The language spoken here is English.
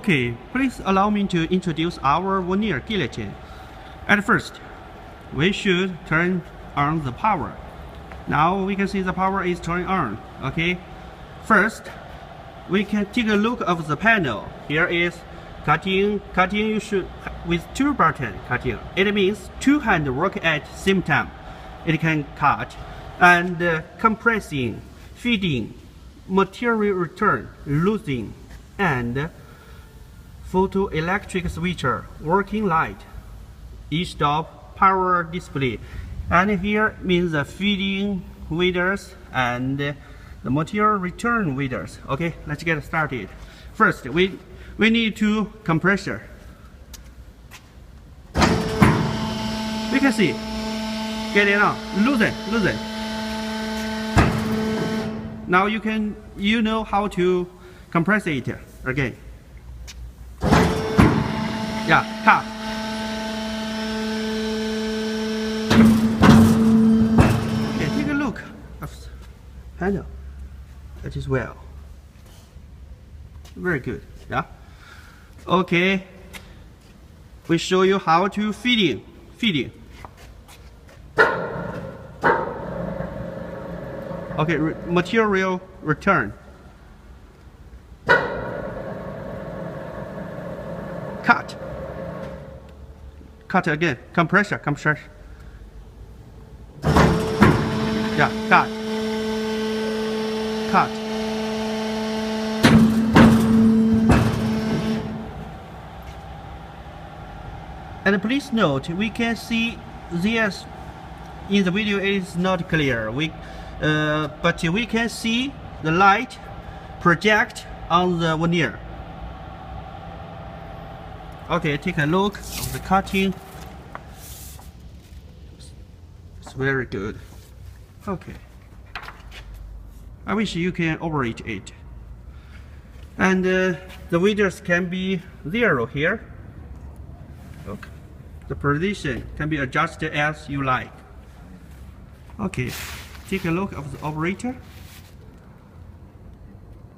Okay, please allow me to introduce our veneer guillotine. At first, we should turn on the power. Now we can see the power is turned on. Okay, first we can take a look of the panel. Here is cutting. Cutting you should with two button cutting. It means two hands work at same time. It can cut and compressing, feeding, material return, losing, and photoelectric switcher, working light, e-stop, power display, and here means the feeding widers and the material return widers. Okay, let's get started. First, we need to compressor. We can see, get it on, loosen. Now you know how to compress it again. Yeah, cut. Okay, take a look of the panel. That is well. Very good. Yeah. Okay. We show you how to feeding. Okay, material return. Cut again. Compressor. Yeah, cut. And please note, we can see this in the video. It is not clear. But we can see the light project on the veneer. Okay, take a look of the cutting. It's very good. Okay. I wish you can operate it. And the widers can be 0 here. Okay. The position can be adjusted as you like. Okay, take a look of the operator.